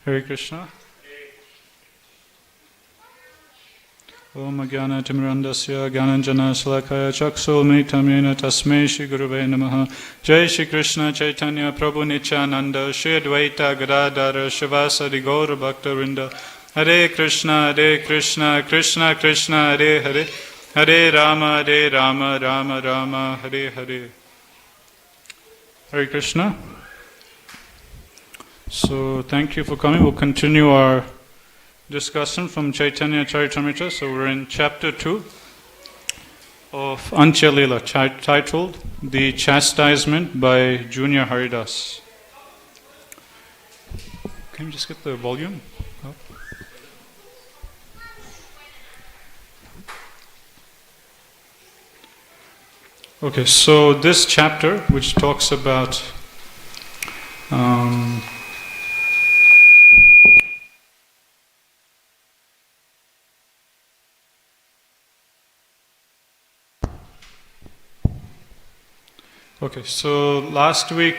Hare Krishna. Om Jnana Timirandasya Jnananjana Shalakaya Chakshulmitam Yena Tasmai Shri Gurave Namaha. Jai Shri Krishna Chaitanya Prabhu Nityananda Shri Advaita Gadadhara Shivasadi Gaura Bhaktarinda. Hare Krishna Krishna Krishna Hare Hare Hare Rama Rama Rama Hare Hare. Hare Krishna. So thank you for coming. We'll continue our discussion from Caitanya Caritamrta. So we're in chapter 2 of Antya Lila, titled The Chastisement by Junior Haridas. Can you just get the volume up? Okay, so this chapter, which talks about okay, so last week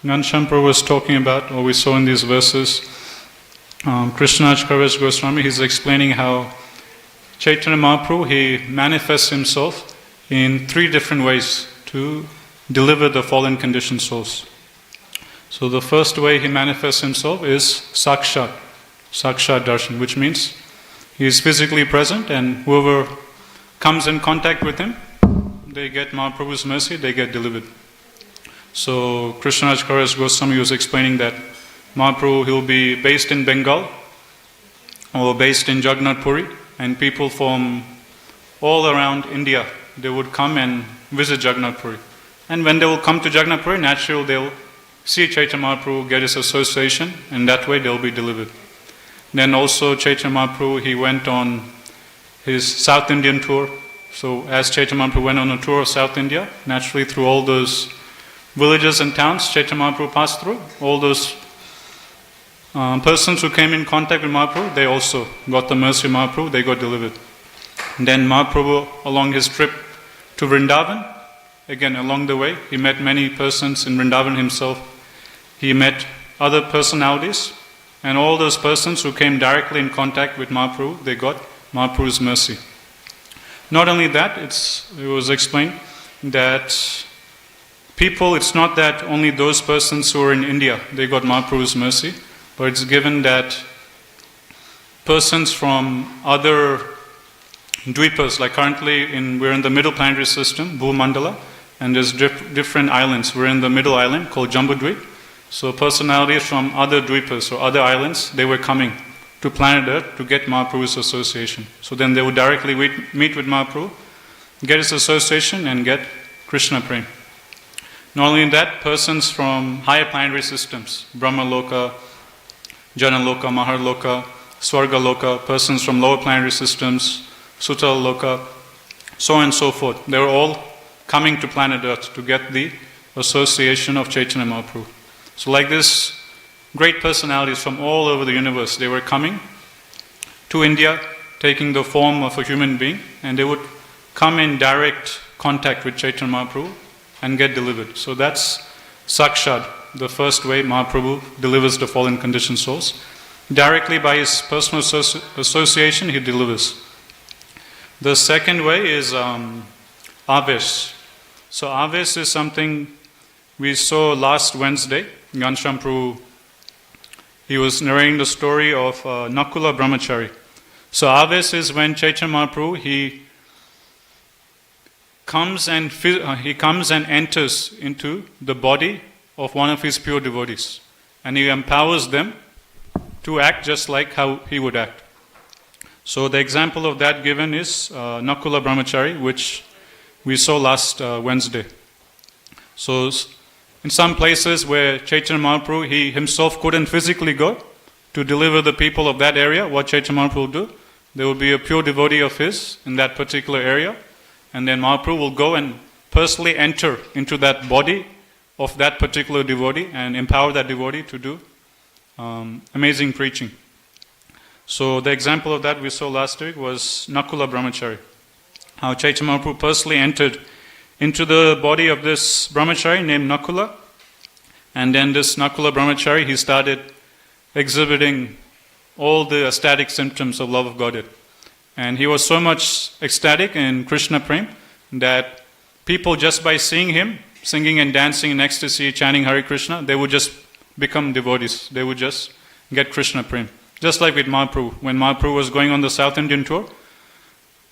Ghanshyam Prabhu was talking about, or we saw in these verses, Krishnaj Kaviraj Goswami, he's explaining how Chaitanya Mahaprabhu, he manifests himself in 3 different ways to deliver the fallen conditioned souls. So the first way he manifests himself is Sakshat Darshan, which means he is physically present and whoever comes in contact with him, they get Mahaprabhu's mercy, they get delivered. So Krishnaj Kaviraj Goswami was explaining that Mahaprabhu, he'll be based in Bengal or based in Jagannath Puri, and people from all around India, they would come and visit Jagannath Puri. And when they will come to Jagannath Puri, naturally they'll see Chaitanya Mahaprabhu, get his association, and that way they'll be delivered. Then also Chaitanya Mahaprabhu, he went on his South Indian tour. So as Chaitanya Mahaprabhu went on a tour of South India, naturally through all those villages and towns Chaitanya Mahaprabhu passed through, all those persons who came in contact with Mahaprabhu, they also got the mercy of Mahaprabhu, they got delivered. And then Mahaprabhu, along his trip to Vrindavan, again along the way, he met many persons in Vrindavan himself. He met other personalities, and all those persons who came directly in contact with Mahaprabhu, they got Mahaprabhu's mercy. Not only that, it was explained that people, it's not that only those persons who are in India, they got Mahaprabhu's mercy, but it's given that persons from other dweepas, like currently we're in the middle planetary system, Bhumandala, and there's different islands. We're in the middle island called Jambudweep. So personalities from other dweepas or other islands, they were coming to planet Earth to get Mahaprabhu's association. So then they would directly meet with Mahaprabhu, get his association and get Krishna Prem. Not only that, persons from higher planetary systems, Brahma Loka, Jana Loka, Mahar Loka, Swarga Loka, persons from lower planetary systems, Sutal Loka, so on and so forth. They were all coming to planet Earth to get the association of Chaitanya Mahaprabhu. So like this, great personalities from all over the universe, they were coming to India, taking the form of a human being, and they would come in direct contact with Chaitanya Mahaprabhu and get delivered. So that's Sakshat, the first way Mahaprabhu delivers the fallen conditioned souls. Directly by his personal association, he delivers. The second way is Aves. So Aves is something we saw last Wednesday. Ghanshyam Prabhu, he was narrating the story of Nakula Brahmacari. So Aves is when Chaitanya Mahaprabhu, he comes and enters into the body of one of his pure devotees, and he empowers them to act just like how he would act. So the example of that given is Nakula Brahmacari, which we saw last Wednesday. So in some places where Chaitanya Mahaprabhu, he himself couldn't physically go to deliver the people of that area, what Chaitanya Mahaprabhu would do, there would be a pure devotee of his in that particular area, and then Mahaprabhu will go and personally enter into that body of that particular devotee and empower that devotee to do amazing preaching. So the example of that we saw last week was Nakula Brahmacari. How Chaitanya Mahaprabhu personally entered into the body of this brahmachari named Nakula, and then this Nakula Brahmacari, he started exhibiting all the ecstatic symptoms of love of Godhead. And he was so much ecstatic in Krishna Prem that people, just by seeing him singing and dancing in ecstasy, chanting Hare Krishna, they would just become devotees. They would just get Krishna Prem. Just like with Mahaprabhu. When Mahaprabhu was going on the South Indian tour,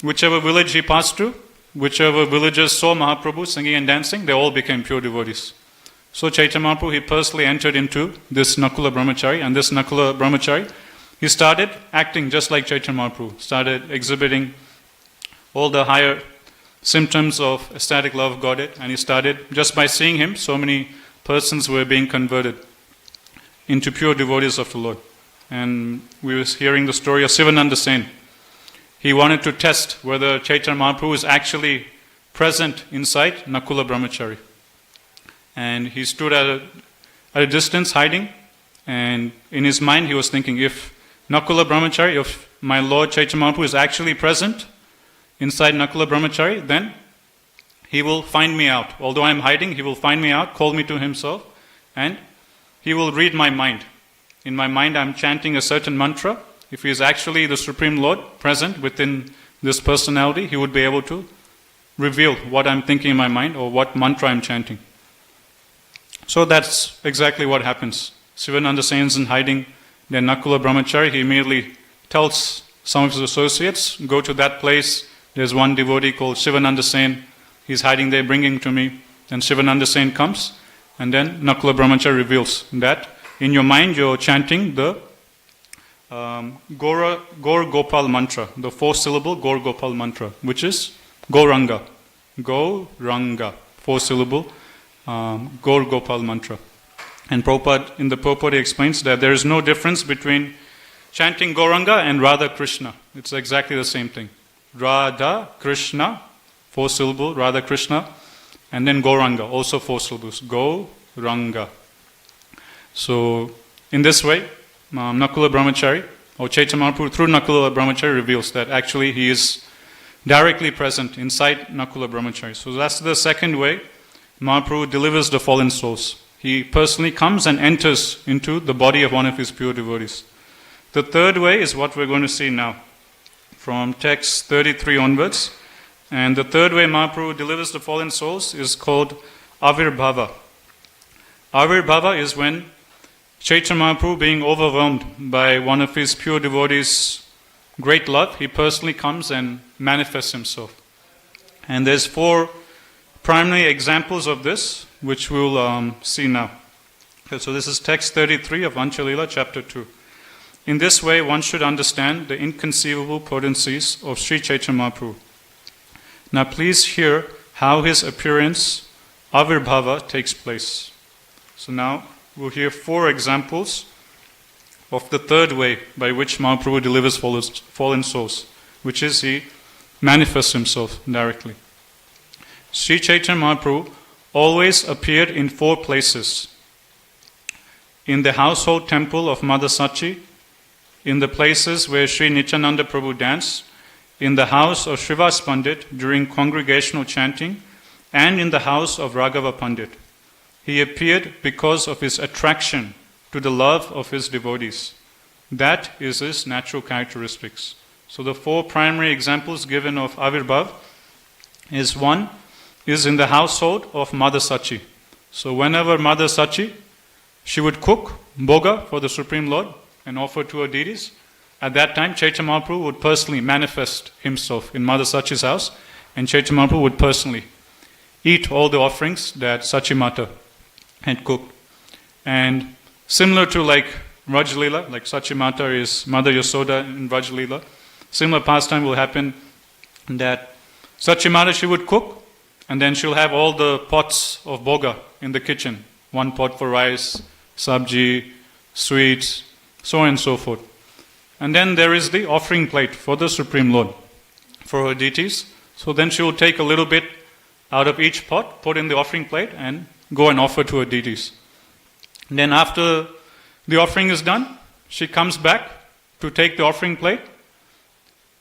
whichever village he passed through, whichever villagers saw Mahaprabhu singing and dancing, they all became pure devotees. So Chaitanya Mahaprabhu, he personally entered into this Nakula Brahmacari, and this Nakula Brahmacari, he started acting just like Chaitanya Mahaprabhu, started exhibiting all the higher symptoms of ecstatic love of Godhead, and he started, just by seeing him, so many persons were being converted into pure devotees of the Lord. And we were hearing the story of Sivananda Sen. He wanted to test whether Chaitanya Mahaprabhu is actually present inside Nakula Brahmacari. And he stood at a distance hiding, and in his mind he was thinking, if Nakula Brahmacari, if my Lord Chaitanya Mahaprabhu is actually present inside Nakula Brahmacari, then he will find me out. Although I am hiding, he will find me out, call me to himself, and he will read my mind. In my mind I am chanting a certain mantra. If he is actually the Supreme Lord present within this personality, he would be able to reveal what I am thinking in my mind or what mantra I am chanting. So that's exactly what happens. Sivananda Sen is in hiding. Then Nakula Brahmacari, he immediately tells some of his associates, go to that place. There's one devotee called Sivananda Sen. He's hiding there, bring him to me. Then Sivananda Sen comes, and then Nakula Brahmacari reveals that in your mind you're chanting the Gaur Gopal mantra, the 4-syllable Gaur Gopal mantra, which is Gauranga. Gauranga, 4-syllable Gaur Gopal mantra. And Prabhupada, in the Purport, he explains that there is no difference between chanting Gauranga and Radha Krishna. It's exactly the same thing. Radha Krishna, 4-syllable, Radha Krishna, and then Gauranga, also 4 syllables, Gauranga. So, in this way, Nakula Brahmacari, or Chaitanya Mahaprabhu through Nakula Brahmacari reveals that actually he is directly present inside Nakula Brahmacari. So that's the second way Mahaprabhu delivers the fallen souls. He personally comes and enters into the body of one of his pure devotees. The third way is what we're going to see now, from text 33 onwards. And the third way Mahaprabhu delivers the fallen souls is called Avirbhava. Avirbhava is when Chaitanya Mahaprabhu, being overwhelmed by one of his pure devotees' great love, he personally comes and manifests himself. And there's 4 primary examples of this, which we'll see now. Okay, so this is text 33 of Antya chapter 2. In this way, one should understand the inconceivable potencies of Sri Chaitanya Mahaprabhu. Now please hear how his appearance, Avirbhava, takes place. So now we'll hear 4 examples of the third way by which Mahaprabhu delivers fallen souls, which is he manifests himself directly. Sri Chaitanya Mahaprabhu always appeared in 4 places. In the household temple of Mother Sachi, in the places where Sri Nityananda Prabhu danced, in the house of Srivas Pandit during congregational chanting, and in the house of Raghava Pundit. He appeared because of his attraction to the love of his devotees. That is his natural characteristics. So the 4 primary examples given of Avirbhav is one, is in the household of Mother Sachi. So whenever Mother Sachi, she would cook bhoga for the Supreme Lord and offer to her deities, at that time Chaitanya Mahaprabhu would personally manifest himself in Mother Sachi's house, and Chaitanya Mahaprabhu would personally eat all the offerings that Sachi Mata had cooked. And similar to like Rajalila, like Sachi Mata is Mother Yasoda in Rajalila, similar pastime will happen that Sachi Mata, she would cook, and then she'll have all the pots of bhoga in the kitchen. 1 pot for rice, sabji, sweets, so on and so forth. And then there is the offering plate for the Supreme Lord, for her deities. So then she will take a little bit out of each pot, put in the offering plate, and go and offer to her deities. And then after the offering is done, she comes back to take the offering plate,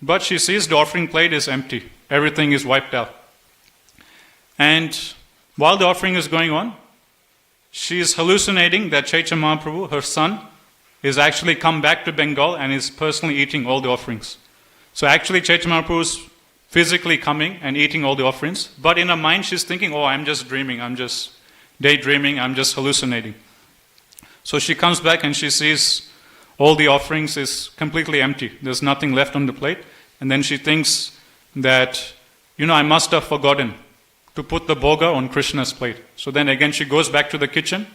but she sees the offering plate is empty. Everything is wiped out. And while the offering is going on, she is hallucinating that Chaitanya Mahaprabhu, her son, is actually come back to Bengal and is personally eating all the offerings. So actually Chaitanya Mahaprabhu is physically coming and eating all the offerings, but in her mind she's thinking, oh, I'm just dreaming, I'm just daydreaming, I'm just hallucinating. So she comes back and she sees all the offerings is completely empty. There's nothing left on the plate. And then she thinks that, I must have forgotten to put the bhoga on Krishna's plate. So then again she goes back to the kitchen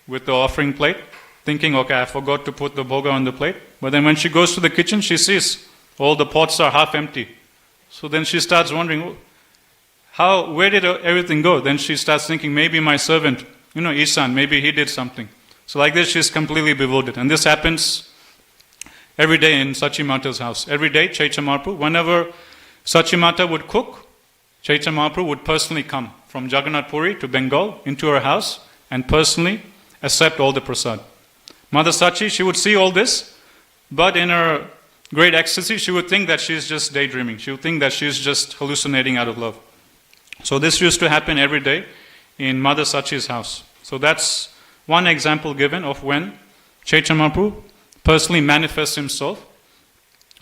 with the offering plate, thinking, okay, I forgot to put the bhoga on the plate. But then when she goes to the kitchen, she sees all the pots are half empty. So then she starts wondering, where did everything go? Then she starts thinking, maybe my servant, Isan, maybe he did something. So like this, she's completely bewildered. And this happens every day in Sachimata's house. Every day, Chaitanya Mahaprabhu, whenever Sachimata would cook, Chaitanya Mahaprabhu would personally come from Jagannath Puri to Bengal into her house and personally accept all the prasad. Mother Sachi, she would see all this, but in her great ecstasy, she would think that she's just daydreaming. She would think that she's just hallucinating out of love. So this used to happen every day in Mother Sachi's house. So that's one example given of when Chaitanya Mahaprabhu personally manifests himself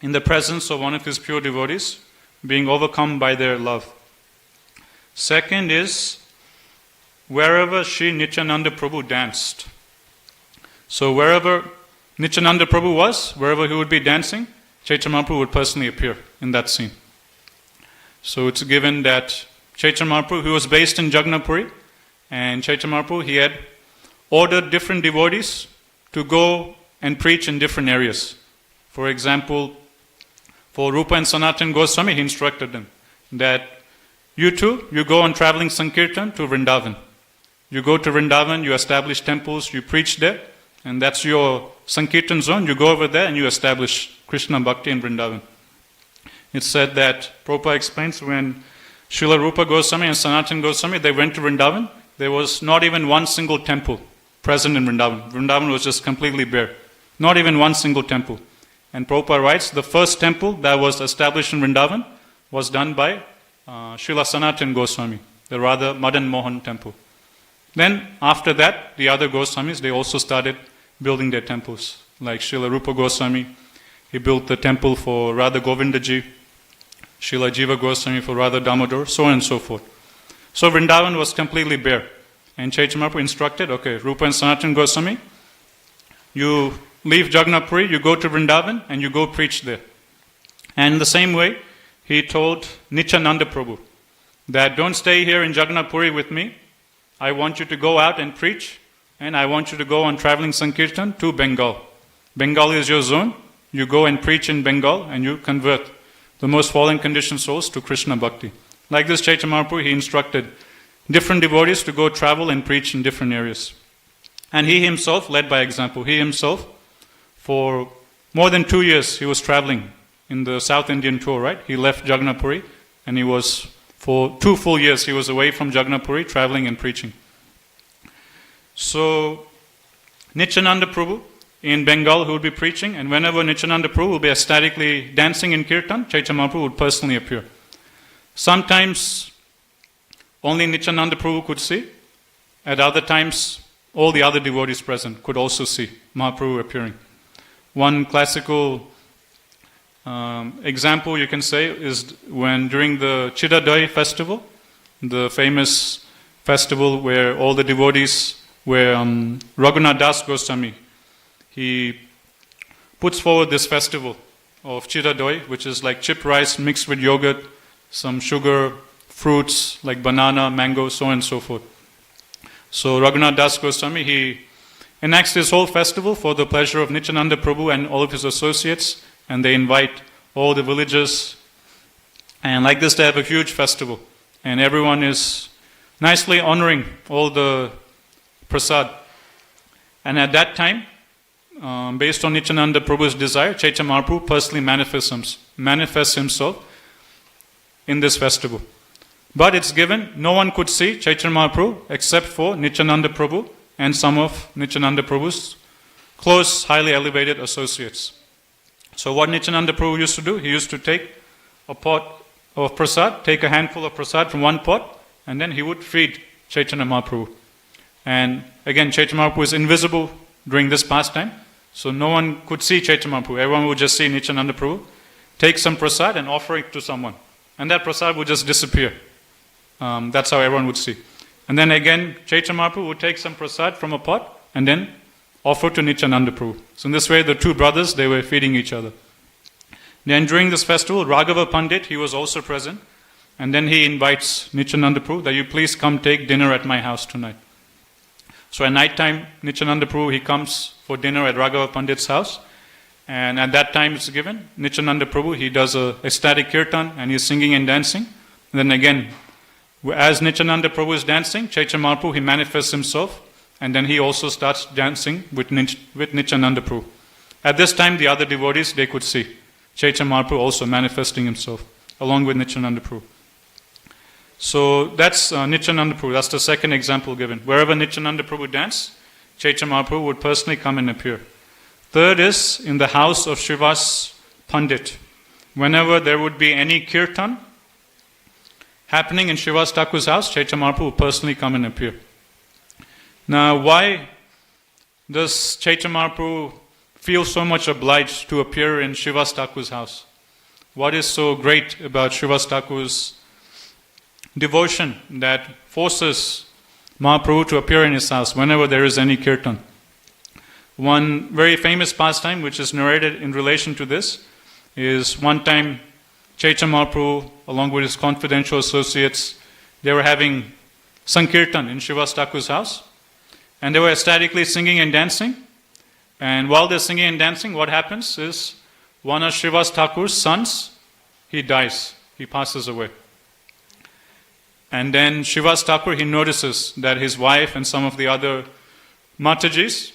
in the presence of one of his pure devotees, being overcome by their love. Second is, wherever Sri Nityananda Prabhu danced. So wherever Nityananda Prabhu was, wherever he would be dancing, Chaitanya Mahaprabhu would personally appear in that scene. So it's given that Chaitanya Mahaprabhu, who was based in Jagannath Puri, and Chaitanya Mahaprabhu, he had ordered different devotees to go and preach in different areas. For example, for Rupa and Sanatana Goswami, he instructed them that you go on traveling Sankirtan to Vrindavan. You go to Vrindavan, you establish temples, you preach there, and that's your Sankirtan zone. You go over there and you establish Krishna Bhakti in Vrindavan. It's said that, Prabhupada explains, when Srila Rupa Goswami and Sanatana Goswami, they went to Vrindavan, there was not even one single temple present in Vrindavan. Vrindavan was just completely bare. Not even one single temple. And Prabhupada writes, the first temple that was established in Vrindavan was done by Srila Sanatana Goswami, the Radha Madan Mohan temple. Then, after that, the other Goswamis, they also started building their temples. Like Srila Rupa Goswami, he built the temple for Radha Govindaji, Srila Jiva Goswami for Radha Damodar, so on and so forth. So Vrindavan was completely bare. And Chaitanya Mahaprabhu instructed, okay, Rupa and Sanatana Goswami, you leave Jagannath Puri, you go to Vrindavan, and you go preach there. And in the same way, he told Nityananda Prabhu that don't stay here in Jagannath Puri with me. I want you to go out and preach, and I want you to go on traveling Sankirtan to Bengal. Bengal is your zone. You go and preach in Bengal, and you convert the most fallen conditioned souls to Krishna Bhakti. Like this, Chaitanya Mahaprabhu, he instructed different devotees to go travel and preach in different areas. And he himself led by example. He himself, for more than 2 years, he was traveling in the South Indian tour, right? He left Jagannath Puri, and he was, for 2 full years, he was away from Jagannath Puri, traveling and preaching. So, Nityananda Prabhu in Bengal, who would be preaching, and whenever Nityananda Prabhu would be ecstatically dancing in Kirtan, Chaitanya Mahaprabhu would personally appear. Sometimes, only Nityananda Prabhu could see. At other times, all the other devotees present could also see Mahaprabhu appearing. One classical example you can say is when during the Chidadoi festival, the famous festival where all the devotees, where Raghunath Das Goswami, he puts forward this festival of Chidadoi, which is like chipped rice mixed with yogurt, some sugar, fruits like banana, mango, so on and so forth. So Raghunath Das Goswami, he enacts this whole festival for the pleasure of Nityananda Prabhu and all of his associates, and they invite all the villagers, and like this they have a huge festival, and everyone is nicely honoring all the prasad. And at that time, based on Nityananda Prabhu's desire, Chaitanya Mahaprabhu personally manifests himself in this festival. But it's given, no one could see Chaitanya Mahaprabhu except for Nityananda Prabhu and some of Nityananda Prabhu's close, highly elevated associates. So what Nityananda Prabhu used to do, he used to take a pot of prasad, take a handful of prasad from one pot, and then he would feed Chaitanya Mahaprabhu. And again, Chaitanya Mahaprabhu is invisible during this pastime, So no one could see Chaitanya Mahaprabhu. Everyone would just see Nityananda Prabhu take some prasad and offer it to someone. And that prasad would just disappear. That's how everyone would see. And then again, Chaitanya Mahaprabhu would take some prasad from a pot and then offer to Nityananda Prabhu. So in this way, the two brothers, they were feeding each other. Then during this festival, Raghava Pundit, he was also present. And then he invites Nityananda Prabhu that you please come take dinner at my house tonight. So at night time, Nityananda Prabhu, he comes for dinner at Raghava Pandit's house. And at that time it's given, Nityananda Prabhu, he does a ecstatic kirtan and he's singing and dancing. And then again, as Nityananda Prabhu is dancing, Chaitanya Mahaprabhu, he manifests himself. And then he also starts dancing with Nityananda Prabhu. At this time, the other devotees, they could see Chaitanya Mahaprabhu also manifesting himself along with Nityananda Prabhu. So that's Nityananda Prabhu. That's the second example given. Wherever Nityananda Prabhu danced, Chaitanya Mahaprabhu would personally come and appear. Third is in the house of Srivas Pandit. Whenever there would be any kirtan happening in Srivas Thakur's house, Chaitanya Mahaprabhu would personally come and appear. Now, why does Chaitanya Mahaprabhu feel so much obliged to appear in Srivas Thakur's house? What is so great about Srivas Thakur's devotion that forces Mahaprabhu to appear in his house whenever there is any kirtan? One very famous pastime which is narrated in relation to this is one time Chaitanya Mahaprabhu along with his confidential associates, they were having Sankirtan in Srivas Thakur's house and they were ecstatically singing and dancing. And while they're singing and dancing, what happens is one of Srivas Thakur's sons, he dies, he passes away. And then Srivas Thakur, he notices that his wife and some of the other Matajis,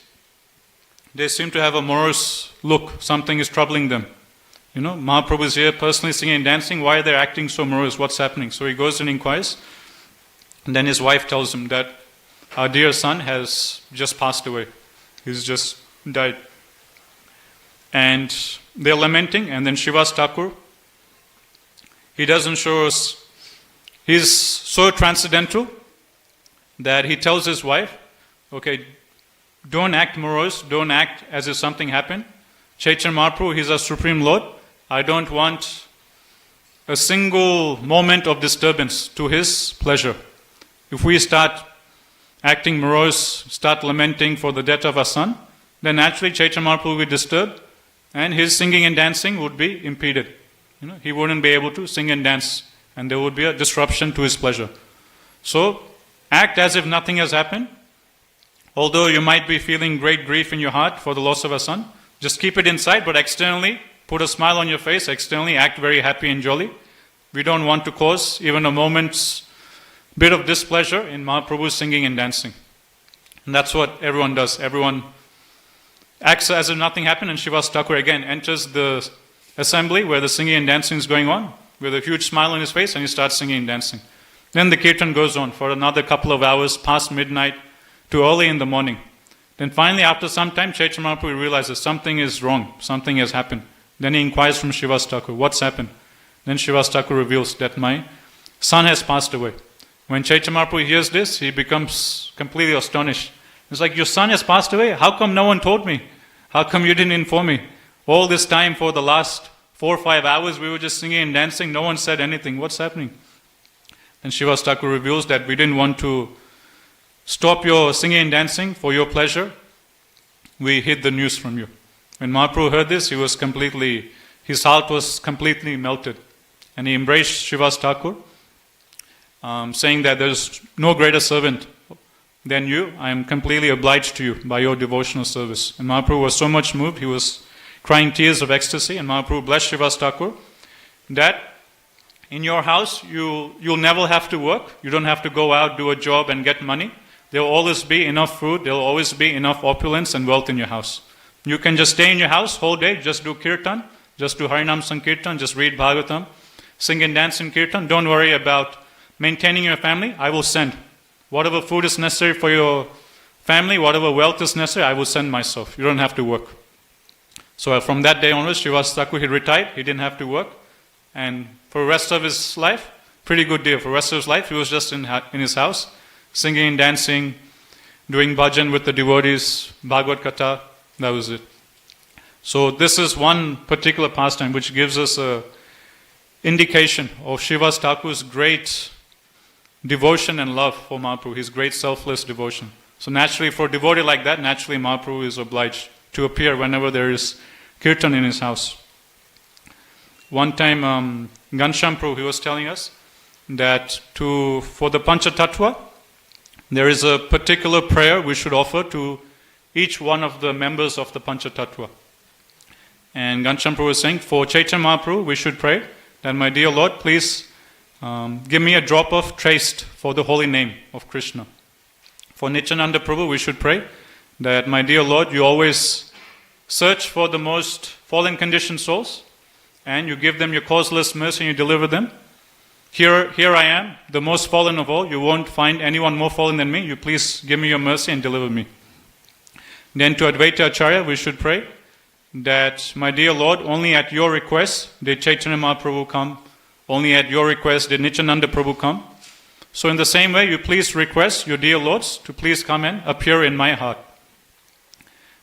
they seem to have a morose look. Something is troubling them. You know, Mahaprabhu is here personally singing and dancing. Why are they acting so morose? What's happening? So he goes and inquires. And then his wife tells him that our dear son has just passed away. He's just died. And they're lamenting. And then Srivas Thakur, he doesn't show us. He's so transcendental that he tells his wife, okay, don't act morose, don't act as if something happened. Chaitanya Mahaprabhu, he's our Supreme Lord. I don't want a single moment of disturbance to his pleasure. If we start acting morose, start lamenting for the death of our son, then naturally Chaitanya Mahaprabhu will be disturbed and his singing and dancing would be impeded. You know, he wouldn't be able to sing and dance. And there would be a disruption to his pleasure. So, act as if nothing has happened. Although you might be feeling great grief in your heart for the loss of a son, just keep it inside, but externally, put a smile on your face, externally act very happy and jolly. We don't want to cause even a moment's bit of displeasure in Mahaprabhu's singing and dancing. And that's what everyone does. Everyone acts as if nothing happened, and Srivas Thakur again enters the assembly where the singing and dancing is going on, with a huge smile on his face, and he starts singing and dancing. Then the kirtan goes on for another couple of hours, past midnight to early in the morning. Then finally, after some time, Chaitanya Mahaprabhu realizes something is wrong, something has happened. Then he inquires from Srivas Thakur, what's happened? Then Srivas Thakur reveals that my son has passed away. When Chaitanya Mahaprabhu hears this, he becomes completely astonished. It's like, your son has passed away? How come no one told me? How come you didn't inform me? All this time for the last 4 or 5 hours we were just singing and dancing, no one said anything. What's happening? And Srivas Thakur reveals that we didn't want to stop your singing and dancing for your pleasure. We hid the news from you. When Mahaprabhu heard this, his heart was completely melted. And he embraced Srivas Thakur, saying that there is no greater servant than you. I am completely obliged to you by your devotional service. And Mahaprabhu was so much moved, he was crying tears of ecstasy, and Mahaprabhu blessed Srivas Thakur that in your house you'll never have to work. You don't have to go out, do a job and get money. There will always be enough food, there will always be enough opulence and wealth in your house. You can just stay in your house whole day, just do kirtan, just do Harinam Sankirtan, just read Bhagavatam, sing and dance in kirtan. Don't worry about maintaining your family. I will send. Whatever food is necessary for your family, whatever wealth is necessary, I will send myself. You don't have to work. So from that day onwards, Srivas Thakur, he retired. He didn't have to work. And for the rest of his life, pretty good deal. For the rest of his life, he was just in his house, singing and dancing, doing bhajan with the devotees, Bhagavad Katha. That was it. So this is one particular pastime which gives us a indication of Srivas Thakur's great devotion and love for Mahaprabhu, his great selfless devotion. So naturally, for a devotee like that, naturally Mahaprabhu is obliged to appear whenever there is kirtan in his house. One time, Ghanshyam Prabhu, he was telling us that for the Pancha Tatwa, there is a particular prayer we should offer to each one of the members of the Pancha Tatwa. And Ghanshyam Prabhu was saying, for Chaitanya Mahaprabhu, we should pray that, my dear Lord, please give me a drop of taste for the holy name of Krishna. For Nityananda Prabhu, we should pray that, my dear Lord, you always search for the most fallen conditioned souls, and you give them your causeless mercy and you deliver them. Here I am, the most fallen of all. You won't find anyone more fallen than me. You please give me your mercy and deliver me. Then to Advaita Acharya, we should pray that, my dear Lord, only at your request did Chaitanya Mahaprabhu come. Only at your request did Nityananda Prabhu come. So in the same way, you please request your dear Lords to please come and appear in my heart.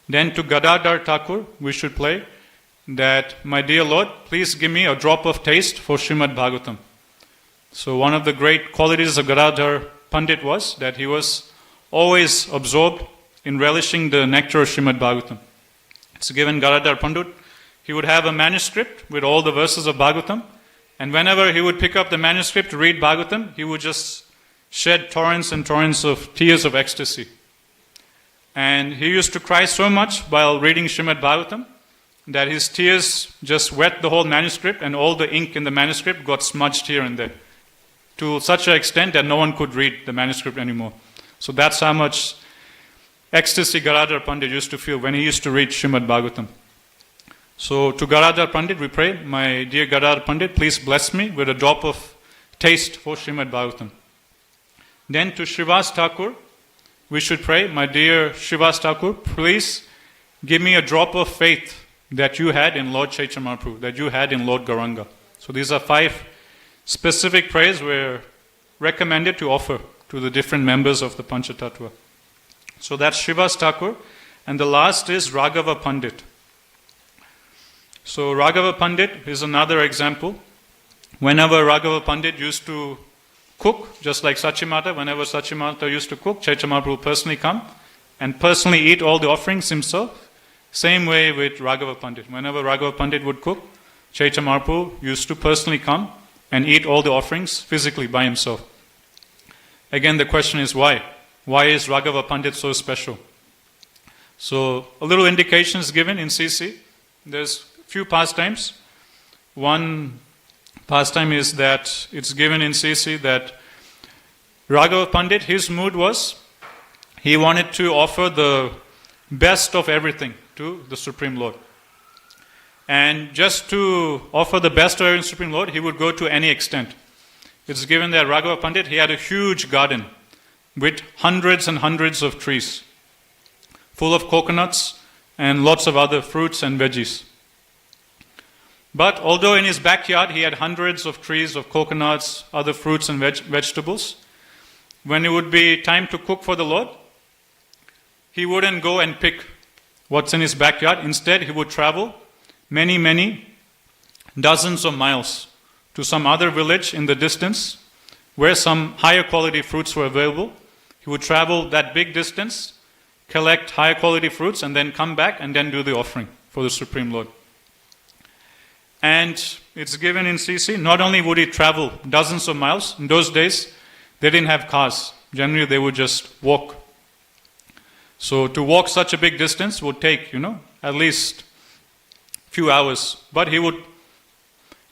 Then to Gadadhar Thakur, we should pray that, my dear Lord, please give me a drop of taste for Srimad Bhagavatam. So one of the great qualities of Gadadhar Pundit was that he was always absorbed in relishing the nectar of Srimad Bhagavatam. It's given Gadadhar Pundit, he would have a manuscript with all the verses of Bhagavatam, and whenever he would pick up the manuscript to read Bhagavatam, he would just shed torrents and torrents of tears of ecstasy. And he used to cry so much while reading Srimad Bhagavatam that his tears just wet the whole manuscript, and all the ink in the manuscript got smudged here and there, to such an extent that no one could read the manuscript anymore. So that's how much ecstasy Gadadhar Pandit used to feel when he used to read Srimad Bhagavatam. So to Gadadhar Pandit we pray, my dear Gadadhar Pandit, please bless me with a drop of taste for Srimad Bhagavatam. Then to Srivas Thakur, we should pray, my dear Srivas Thakur, please give me a drop of faith that you had in Lord Chaitanya Mahaprabhu, that you had in Lord Gauranga. So these are 5 specific prayers we're recommended to offer to the different members of the Pancha Tatwa. So that's Srivas Thakur, and the last is Raghava Pundit. So Raghava Pundit is another example. Whenever Raghava Pundit used to cook, just like Sachimata, whenever Sachimata used to cook, Chaitanya Mahaprabhu would personally come and personally eat all the offerings himself. Same way with Raghava Pundit. Whenever Raghava Pundit would cook, Chaitanya Mahaprabhu used to personally come and eat all the offerings physically by himself. Again, the question is why? Why is Raghava Pundit so special? So, a little indication is given in CC. There's a few pastimes. One pastime is that it's given in CC that Raghava Pundit, his mood was, he wanted to offer the best of everything to the Supreme Lord. And just to offer the best of everything to the Supreme Lord, he would go to any extent. It's given that Raghava Pundit, he had a huge garden with hundreds and hundreds of trees, full of coconuts and lots of other fruits and veggies. But although in his backyard he had hundreds of trees of coconuts, other fruits and vegetables, when it would be time to cook for the Lord, he wouldn't go and pick what's in his backyard. Instead, he would travel many, many dozens of miles to some other village in the distance where some higher quality fruits were available. He would travel that big distance, collect higher quality fruits, and then come back and then do the offering for the Supreme Lord. And it's given in CC, not only would he travel dozens of miles, in those days they didn't have cars. Generally they would just walk. So to walk such a big distance would take, at least a few hours. But he would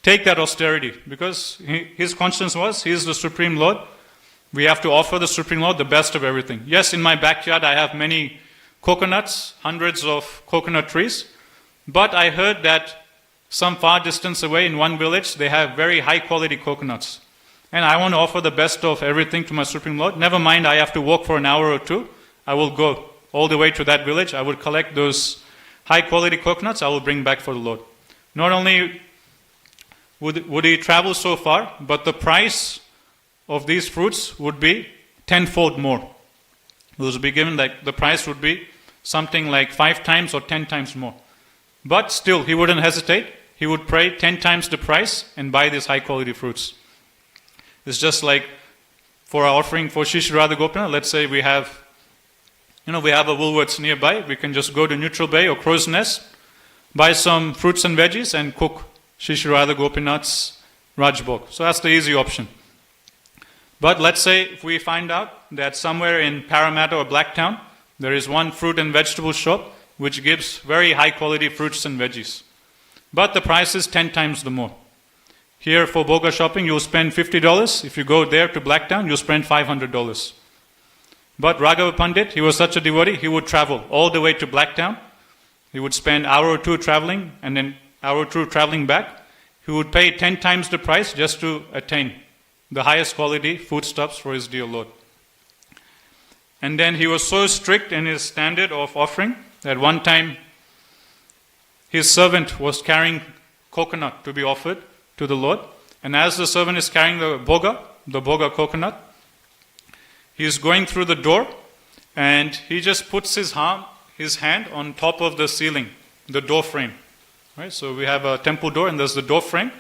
take that austerity because his conscience was, he is the Supreme Lord. We have to offer the Supreme Lord the best of everything. Yes, in my backyard I have many coconuts, hundreds of coconut trees. But I heard that some far distance away in one village, they have very high quality coconuts. And I want to offer the best of everything to my Supreme Lord. Never mind, I have to walk for an hour or two. I will go all the way to that village. I will collect those high quality coconuts. I will bring back for the Lord. Not only would he travel so far, but the price of these fruits would be tenfold more. It would be given like the price would be something like 5 times or 10 times more. But still, he wouldn't hesitate. He would pay 10 times the price and buy these high quality fruits. It's just like for our offering for Shri Shri Radha Gopinath, let's say we have a Woolworths nearby. We can just go to Neutral Bay or Crow's Nest, buy some fruits and veggies and cook Shri Shri Radha Gopinath's Rajbhog. So that's the easy option. But let's say if we find out that somewhere in Parramatta or Blacktown, there is one fruit and vegetable shop which gives very high quality fruits and veggies. But the price is 10 times the more. Here for Bhoga shopping, you'll spend $50. If you go there to Blacktown, you'll spend $500. But Raghava Pundit, he was such a devotee, he would travel all the way to Blacktown. He would spend an hour or two traveling and then hour or two traveling back. He would pay 10 times the price just to attain the highest quality foodstuffs for his dear Lord. And then he was so strict in his standard of offering that one time his servant was carrying coconut to be offered to the Lord. And as the servant is carrying the boga coconut, he is going through the door and he just puts his hand on top of the ceiling, the door frame. Right? So we have a temple door and there's the door frame.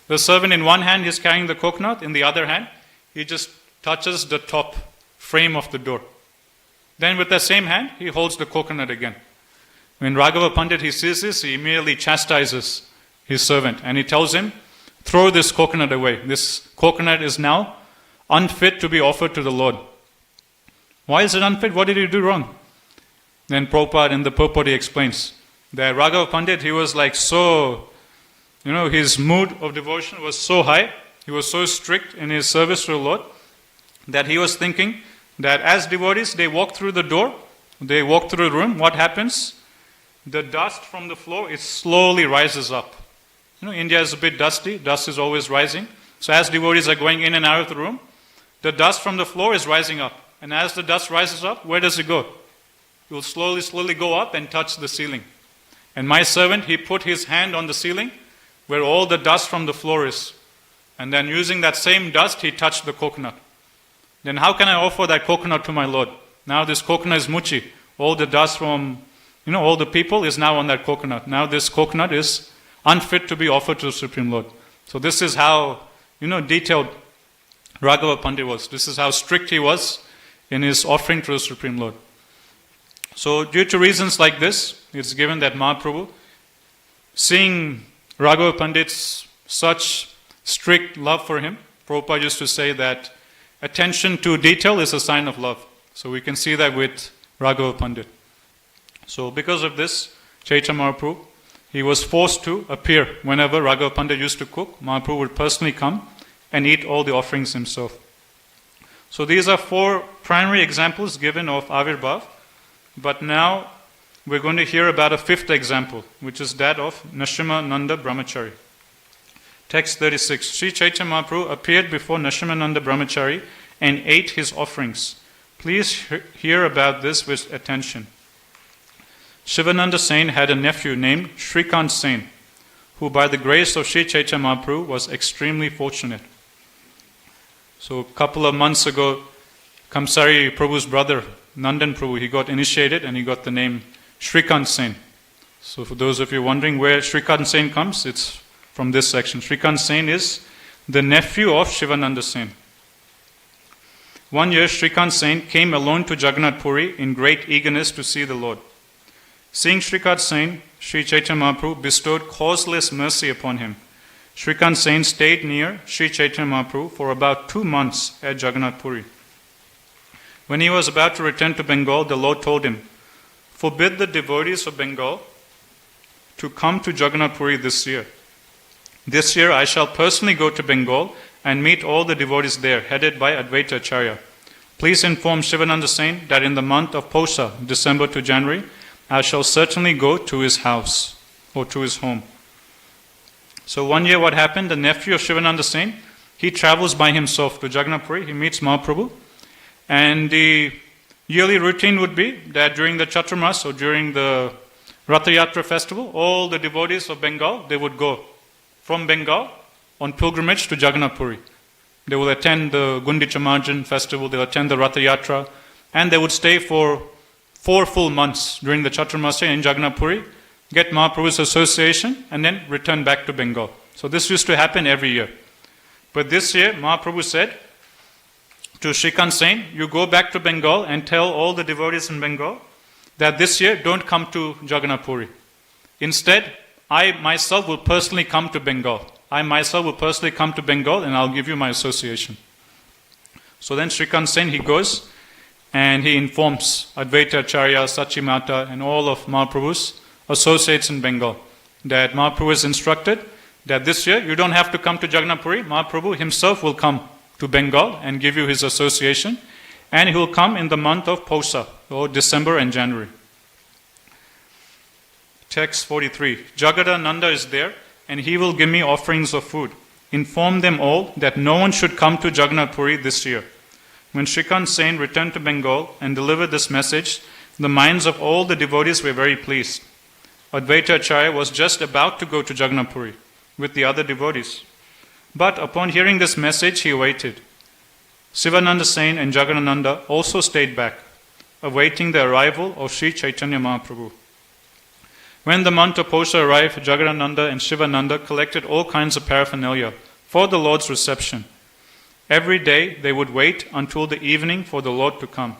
The servant in one hand is carrying the coconut, in the other hand he just touches the top frame of the door. Then with the same hand he holds the coconut again. When Raghava Pundit he sees this, he immediately chastises his servant and he tells him, throw this coconut away. This coconut is now unfit to be offered to the Lord. Why is it unfit? What did he do wrong? Then Prabhupada in the purport he explains that Raghava Pundit, he was like so, his mood of devotion was so high, he was so strict in his service to the Lord, that he was thinking that as devotees, they walk through the door, they walk through the room, what happens? The dust from the floor, it slowly rises up. India is a bit dusty, dust is always rising. So as devotees are going in and out of the room, the dust from the floor is rising up. And as the dust rises up, where does it go? It will slowly go up and touch the ceiling. And my servant, he put his hand on the ceiling where all the dust from the floor is. And then using that same dust, he touched the coconut. Then how can I offer that coconut to my Lord? Now this coconut is muchi. All the dust from, all the people is now on that coconut. Now this coconut is unfit to be offered to the Supreme Lord. So this is how, detailed Raghava Pundit was. This is how strict he was in his offering to the Supreme Lord. So due to reasons like this, it's given that Mahaprabhu, seeing Raghava Pandit's such strict love for him, Prabhupada used to say that attention to detail is a sign of love. So we can see that with Raghava Pundit. So because of this, Chaitanya Mahaprabhu, he was forced to appear whenever Raghava Pundit used to cook. Mahaprabhu would personally come and eat all the offerings himself. So these are 4 primary examples given of Avirbhav. But now we're going to hear about a 5th example, which is that of Nashimananda Brahmacari. Text 36. Sri Chaitanya Mahaprabhu appeared before Nashimananda Brahmacari and ate his offerings. Please hear about this with attention. Shivananda Sain had a nephew named Shrikant Sain, who by the grace of Sri Chaitanya Mahaprabhu was extremely fortunate. So a couple of months ago, Kamsari Prabhu's brother, Nandan Prabhu, he got initiated and he got the name Shrikant Sain. So for those of you wondering where Shrikant Sain comes, it's from this section. Shrikant Sain is the nephew of Shivananda Sain. One year, Shrikant Sain came alone to Jagannath Puri in great eagerness to see the Lord. Seeing Shrikant Sain, Sri Chaitanya Mahaprabhu bestowed causeless mercy upon him. Shrikant Sain stayed near Sri Chaitanya Mahaprabhu for about 2 months at Jagannath Puri. When he was about to return to Bengal, the Lord told him, "Forbid the devotees of Bengal to come to Jagannath Puri this year. This year I shall personally go to Bengal and meet all the devotees there, headed by Advaita Acharya. Please inform Shivananda Sain that in the month of Posa, December to January, I shall certainly go to his house or to his home." So one year what happened, the nephew of Shivananda Sain, he travels by himself to Jagannath Puri, he meets Mahaprabhu, and the yearly routine would be that during the Chaturmas or during the Ratha Yatra festival, all the devotees of Bengal, they would go from Bengal on pilgrimage to Jagannath Puri. They will attend the Gundicha Marjan festival, they will attend the Ratha Yatra, and they would stay for 4 full months during the Chaturmasya in Jagannath Puri, get Mahaprabhu's association, and then return back to Bengal. So this used to happen every year. But this year, Mahaprabhu said to Shrikant Sen, you go back to Bengal and tell all the devotees in Bengal that this year don't come to Jagannath Puri. Instead, I myself will personally come to Bengal. I myself will personally come to Bengal and I'll give you my association. So then Shrikant Sen, he goes and he informs Advaita Acharya, Sachimata and all of Mahaprabhu's associates in Bengal that Mahaprabhu is instructed that this year you don't have to come to Jagannath Puri. Mahaprabhu himself will come to Bengal and give you his association, and he will come in the month of Pausa, or December and January. Text 43. Jagadananda is there, and he will give me offerings of food. Inform them all that no one should come to Jagannath Puri this year. When Shrikant Sen returned to Bengal and delivered this message, the minds of all the devotees were very pleased. Advaita Acharya was just about to go to Jagannath Puri with the other devotees. But upon hearing this message, he waited. Sivananda Sen and Jagadananda also stayed back, awaiting the arrival of Sri Chaitanya Mahaprabhu. When the month of Pausa arrived, Jagadananda and Shivananda collected all kinds of paraphernalia for the Lord's reception. Every day they would wait until the evening for the Lord to come.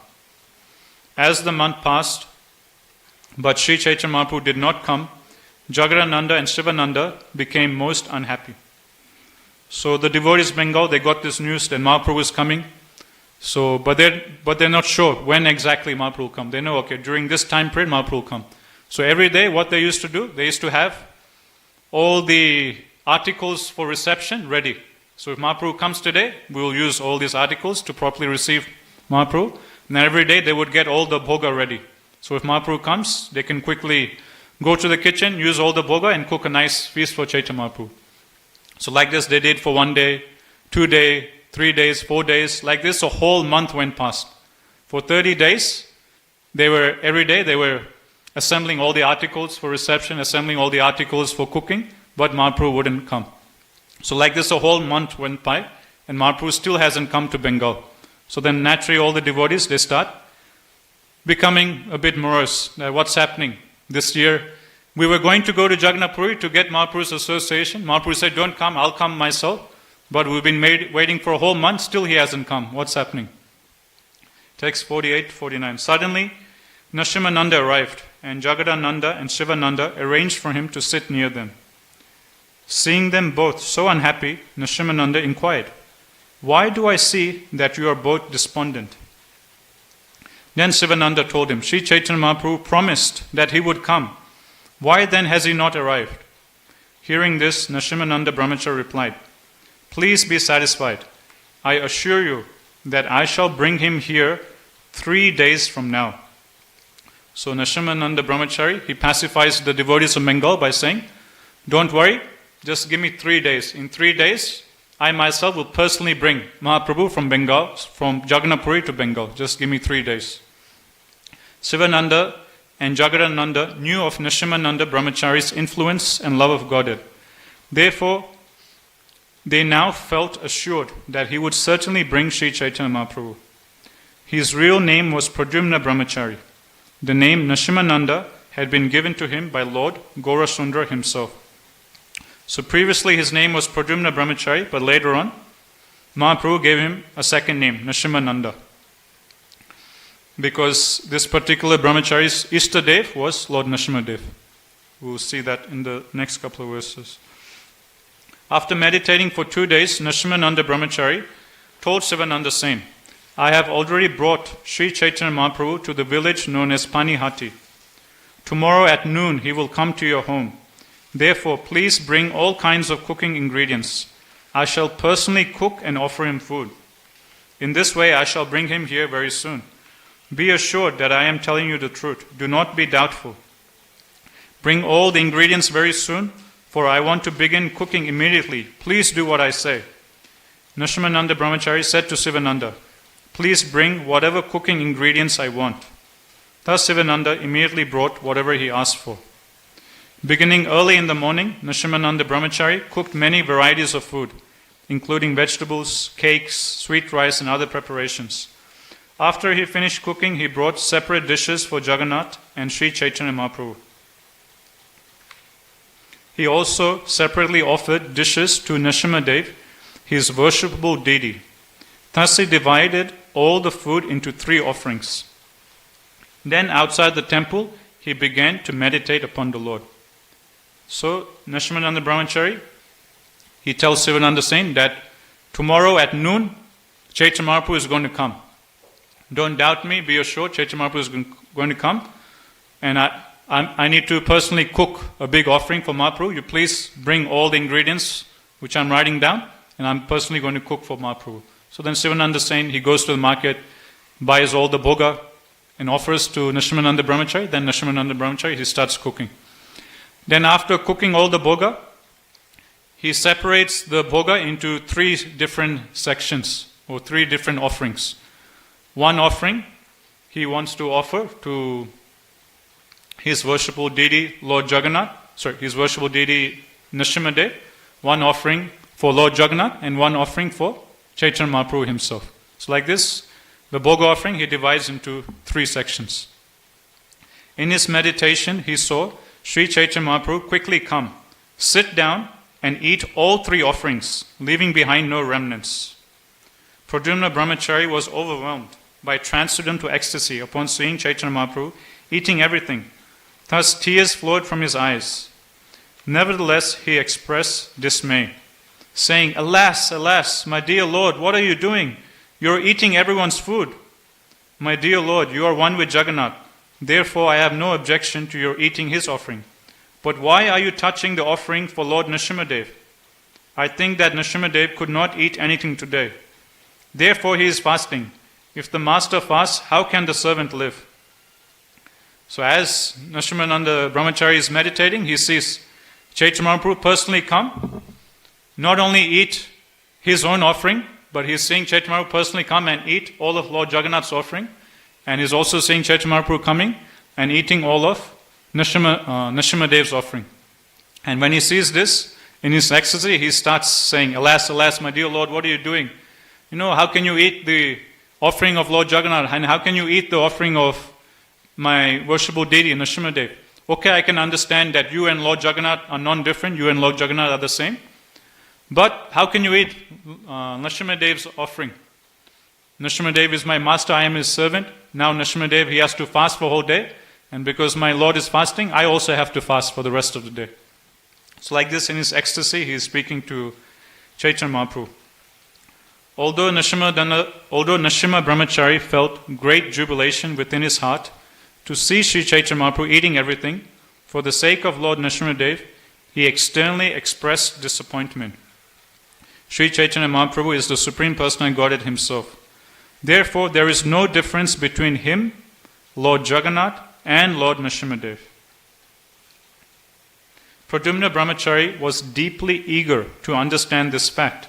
As the month passed, but Sri Chaitanya Mahaprabhu did not come, Jagadananda and Shivananda became most unhappy. So the devotees of Bengal, they got this news that Mahaprabhu is coming. But they're not sure when exactly Mahaprabhu will come. They know, okay, during this time period Mahaprabhu will come. So every day what they used to do, they used to have all the articles for reception ready. So if Mahaprabhu comes today, we will use all these articles to properly receive Mahaprabhu. And every day they would get all the bhoga ready. So if Mahaprabhu comes, they can quickly go to the kitchen, use all the bhoga and cook a nice feast for Chaitanya Mahaprabhu. So like this they did for 1 day, 2 days, 3 days, 4 days. Like this a whole month went past. For 30 days, every day they were assembling all the articles for reception, assembling all the articles for cooking, but Mahaprabhu wouldn't come. So like this a whole month went by and Mahaprabhu still hasn't come to Bengal. So then naturally all the devotees, they start becoming a bit morose. What's happening? This year, we were going to go to Jagannath Puri to get Mahaprabhu's association. Mahaprabhu said, don't come, I'll come myself. But we've been waiting for a whole month, still he hasn't come. What's happening? Text 48-49. Suddenly, Nashimananda arrived, and Jagadananda and Shivananda arranged for him to sit near them. Seeing them both so unhappy, Nashimananda inquired, why do I see that you are both despondent? Then Sivananda told him, Sri Chaitanya Mahaprabhu promised that he would come. Why then has he not arrived? Hearing this, Nashimananda Brahmacari replied, please be satisfied. I assure you that I shall bring him here 3 days from now. So Nashimananda Brahmacari, he pacifies the devotees of Bengal by saying, don't worry, just give me 3 days. In 3 days, I myself will personally bring Mahaprabhu from Bengal, from Jagannath Puri to Bengal. Just give me 3 days. Sivananda and Jagadananda knew of Nashimananda Brahmacari's influence and love of Godhead. Therefore, they now felt assured that he would certainly bring Sri Chaitanya Mahaprabhu. His real name was Pradyumna Brahmacari. The name Nashimananda had been given to him by Lord Gaurasundara himself. So previously his name was Pradyumna Brahmacari, but later on, Mahaprabhu gave him a second name, Nashimananda. Because this particular Brahmachari's Ishtadev was Lord Nashimadev. We'll see that in the next couple of verses. After meditating for 2 days, Nashimananda Brahmacari told Sivananda Sen, I have already brought Sri Chaitanya Mahaprabhu to the village known as Panihati. Tomorrow at noon he will come to your home. Therefore, please bring all kinds of cooking ingredients. I shall personally cook and offer him food. In this way I shall bring him here very soon. Be assured that I am telling you the truth. Do not be doubtful. Bring all the ingredients very soon, for I want to begin cooking immediately. Please do what I say. Nashimananda Brahmacari said to Sivananda, please bring whatever cooking ingredients I want. Thus Sivananda immediately brought whatever he asked for. Beginning early in the morning, Nashimananda Brahmacari cooked many varieties of food, including vegetables, cakes, sweet rice and other preparations. After he finished cooking, he brought separate dishes for Jagannath and Sri Chaitanya Mahaprabhu. he also separately offered dishes to Nrsimhadev, his worshipable deity. Thus he divided all the food into 3 offerings. Then outside the temple, he began to meditate upon the Lord. So Nrsimhananda Brahmachari, he tells Sivananda Sen that tomorrow at noon, Chaitanya Mahaprabhu is going to come. Don't doubt me, be assured, Chaitanya Mahaprabhu is going to come. And I need to personally cook a big offering for Mahaprabhu. You please bring all the ingredients which I'm writing down, and I'm personally going to cook for Mahaprabhu. So then Sivananda Sen, he goes to the market, buys all the bhoga, and offers to Nrsimhananda Brahmachari. Then Nrsimhananda Brahmachari, he starts cooking. Then after cooking all the bhoga, he separates the bhoga into 3 different sections, or 3 different offerings. One offering he wants to offer to his worshipful deity Lord Jagannath, his worshipful deity Nrsimhadev, one offering for Lord Jagannath, and one offering for Chaitanya Mahaprabhu himself. So like this, the bhoga offering he divides into 3 sections. In his meditation, he saw Sri Chaitanya Mahaprabhu quickly come, sit down, and eat all 3 offerings, leaving behind no remnants. Pradyumna Brahmachari was overwhelmed by transcendental ecstasy upon seeing Chaitanya Mahaprabhu eating everything. Thus tears flowed from his eyes. Nevertheless, he expressed dismay, saying, "Alas, alas, my dear Lord, what are you doing? You are eating everyone's food. My dear Lord, you are one with Jagannath. Therefore, I have no objection to your eating his offering. But why are you touching the offering for Lord Nrsimhadev? I think that Nrsimhadev could not eat anything today. Therefore, he is fasting. If the master fasts, how can the servant live?" So as Nrsimhananda Brahmachari is meditating, he sees Chaitanya Mahaprabhu personally come, not only eat his own offering, but he's seeing Chaitanya Mahaprabhu personally come and eat all of Lord Jagannath's offering, and he's also seeing Chaitanya Mahaprabhu coming and eating all of Nrsimhadev's offering. And when he sees this, in his ecstasy, he starts saying, "Alas, alas, my dear Lord, what are you doing? How can you eat the offering of Lord Jagannath, and how can you eat the offering of my worshipable deity, Nrsimhadev? Okay, I can understand that you and Lord Jagannath are non-different, you and Lord Jagannath are the same. But how can you eat Nrsimhadev's offering? Nrsimhadev is my master, I am his servant. Now Nrsimhadev, he has to fast for a whole day. And because my Lord is fasting, I also have to fast for the rest of the day." So like this, in his ecstasy, he is speaking to Chaitanya Mahaprabhu. Although Nrsimha Brahmachari felt great jubilation within his heart to see Sri Chaitanya Mahaprabhu eating everything, for the sake of Lord Nrsimhadev, he externally expressed disappointment. Sri Chaitanya Mahaprabhu is the Supreme Personality Godhead himself. Therefore, there is no difference between him, Lord Jagannath, and Lord Nrsimhadev. Pradyumna Brahmachari was deeply eager to understand this fact.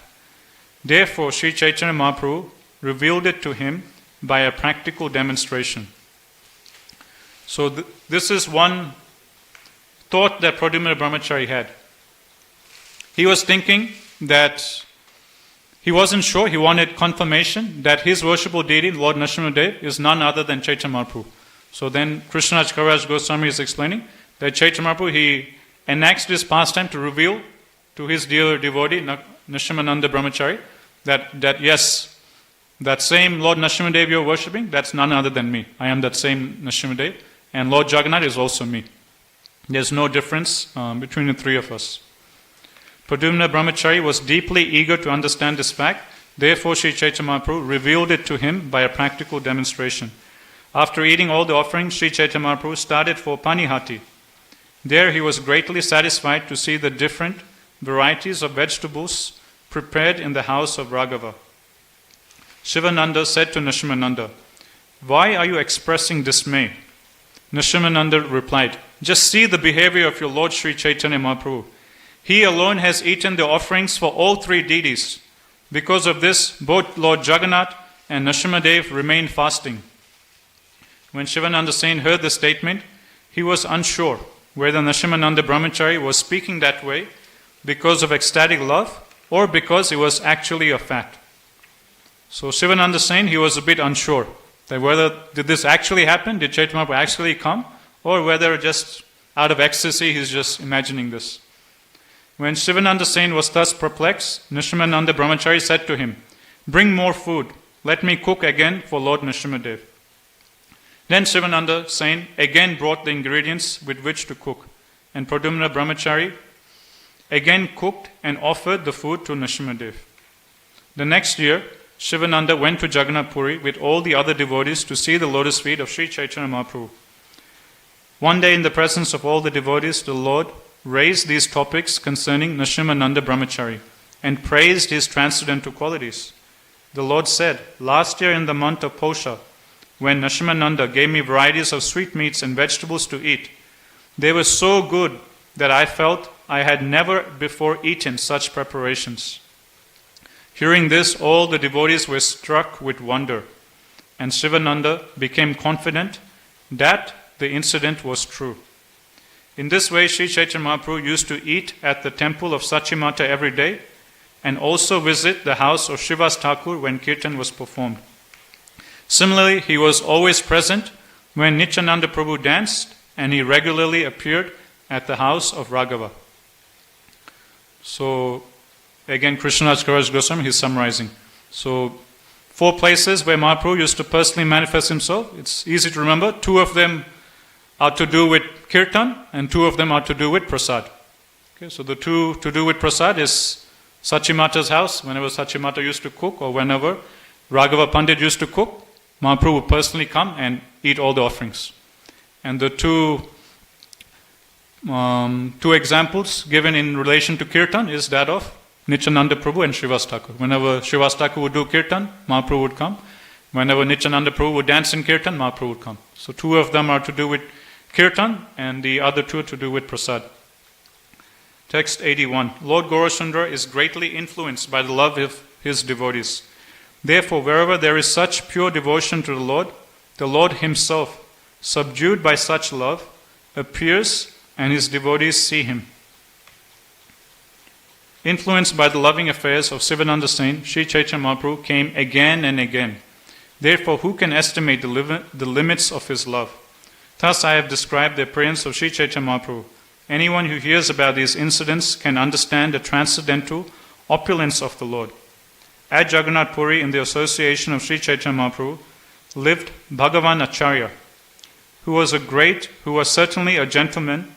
Therefore, Sri Chaitanya Mahaprabhu revealed it to him by a practical demonstration. So this is one thought that Pradyumna Brahmachari had. He was thinking that he wasn't sure, he wanted confirmation that his worshipable deity, Lord Nrsimhadev, is none other than Chaitanya Mahaprabhu. So then Krishnaraj Kaviraj Goswami is explaining that Chaitanya Mahaprabhu, he enacts this pastime to reveal to his dear devotee, Nrsimhananda Brahmachari, that yes, that same Lord Nrsimhadev you're worshipping, that's none other than me. I am that same Nrsimhadev, and Lord Jagannath is also me. There's no difference between the 3 of us. Pradyumna Brahmachari was deeply eager to understand this fact. Therefore, Sri Chaitanya Mahaprabhu revealed it to him by a practical demonstration. After eating all the offerings, Sri Chaitanya Mahaprabhu started for Panihati. There he was greatly satisfied to see the different varieties of vegetables prepared in the house of Raghava. Shivananda said to Nrsimhananda, "Why are you expressing dismay?" Nrsimhananda replied, "Just see the behavior of your Lord Sri Chaitanya Mahaprabhu. He alone has eaten the offerings for all 3 deities. Because of this, both Lord Jagannath and Nrsimhadev remained fasting." When Shivananda Sen heard the statement, he was unsure whether Nrsimhananda Brahmachari was speaking that way because of ecstatic love or because it was actually a fact. So Shivananda Sen, he was a bit unsure that whether did this actually happen, did Chaitanya Mahaprabhu actually come, or whether just out of ecstasy he's just imagining this. When Shivananda Sain was thus perplexed, Nishimananda Brahmachari said to him, "Bring more food. Let me cook again for Lord Nishimadev." Then Shivananda Sain again brought the ingredients with which to cook, and Pradyumna Brahmachari again cooked and offered the food to Nishimadev. The next year, Shivananda went to Jagannath Puri with all the other devotees to see the lotus feet of Sri Chaitanya Mahaprabhu. One day in the presence of all the devotees, the Lord raised these topics concerning Nishimananda Brahmachari and praised his transcendental qualities. The Lord said, "Last year in the month of Posha, when Nishimananda gave me varieties of sweetmeats and vegetables to eat, they were so good that I felt I had never before eaten such preparations." Hearing this, all the devotees were struck with wonder, and Shivananda became confident that the incident was true. In this way, Sri Chaitanya Mahaprabhu used to eat at the temple of Sachimata every day and also visit the house of Srivas Thakur when kirtan was performed. Similarly, he was always present when Nityananda Prabhu danced, and he regularly appeared at the house of Raghava. So, again, Krishnadas Kaviraj Goswami, he's summarizing. So, 4 places where Mahaprabhu used to personally manifest himself. It's easy to remember. 2 of them are to do with kirtan, and 2 of them are to do with prasad. Okay, so the 2 to do with prasad is Sachimata's house, whenever Sachimata used to cook, or whenever Raghava Pundit used to cook, Mahaprabhu would personally come and eat all the offerings. And the two examples given in relation to kirtan is that of Nityananda Prabhu and Srivas Thakur. Whenever Srivas Thakur would do kirtan, Mahaprabhu would come. Whenever Nityananda Prabhu would dance in kirtan, Mahaprabhu would come. So 2 of them are to do with kirtan, and the other 2 to do with prasad. Text 81. Lord Gaurachandra is greatly influenced by the love of his devotees. Therefore, wherever there is such pure devotion to the Lord himself, subdued by such love, appears and his devotees see him. Influenced by the loving affairs of Sivananda Sain, Sri Chaitanya Mahaprabhu came again and again. Therefore, who can estimate the limits of his love? Thus I have described the appearance of Sri Chaitanya Mahaprabhu. Anyone who hears about these incidents can understand the transcendental opulence of the Lord. At Jagannath Puri, in the association of Sri Chaitanya Mahaprabhu, lived Bhagavan Acharya, who was certainly a gentleman,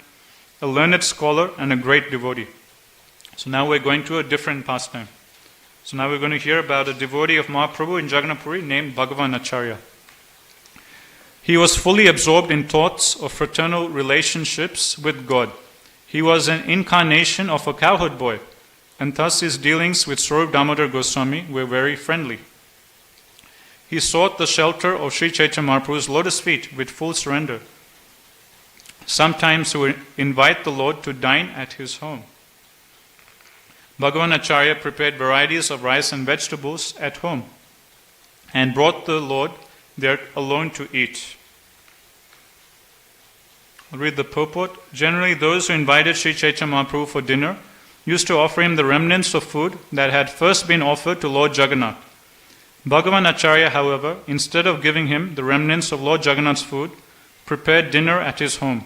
a learned scholar, and a great devotee. So now we're going to a different pastime. So now we're going to hear about a devotee of Mahaprabhu in Jagannath Puri named Bhagavan Acharya. He was fully absorbed in thoughts of fraternal relationships with God. He was an incarnation of a cowherd boy, and thus his dealings with Swarup Damodar Goswami were very friendly. He sought the shelter of Sri Chaitanya Mahaprabhu's lotus feet with full surrender. Sometimes he would invite the Lord to dine at his home. Bhagavan Acharya prepared varieties of rice and vegetables at home and brought the Lord there alone to eat. I'll read the purport. Generally, those who invited Sri Chaitanya Mahaprabhu for dinner used to offer him the remnants of food that had first been offered to Lord Jagannath. Bhagavan Acharya, however, instead of giving him the remnants of Lord Jagannath's food, prepared dinner at his home.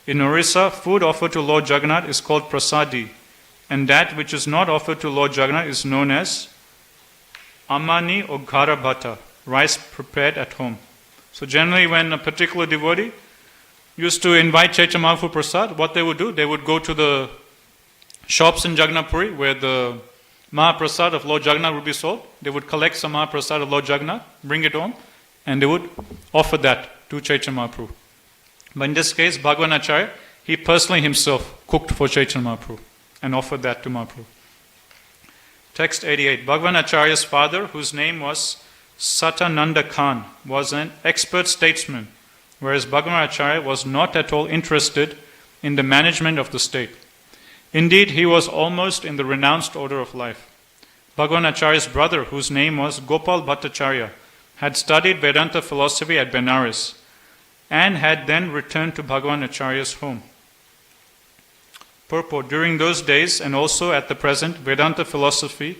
In Orissa, food offered to Lord Jagannath is called prasadi, and that which is not offered to Lord Jagannath is known as amani or ghara bhata, rice prepared at home. So generally when a particular devotee used to invite Chaitanya Mahaprabhu for prasad, what they would do, they would go to the shops in Jagannath Puri where the Mahaprasad of Lord Jagannath would be sold. They would collect some Mahaprasad of Lord Jagannath, bring it home, and they would offer that to Chaitanya Mahaprabhu. But in this case, Bhagavan Acharya, he personally himself cooked for Chaitanya Mahaprabhu and offered that to Mahaprabhu. Text 88. Bhagavan Acharya's father, whose name was Satananda Khan, was an expert statesman, whereas Bhagavan Acharya was not at all interested in the management of the state. Indeed, he was almost in the renounced order of life. Bhagavan Acharya's brother, whose name was Gopal Bhattacharya, had studied Vedanta philosophy at Benares and had then returned to Bhagavan Acharya's home. Purport. During those days and also at the present, Vedanta philosophy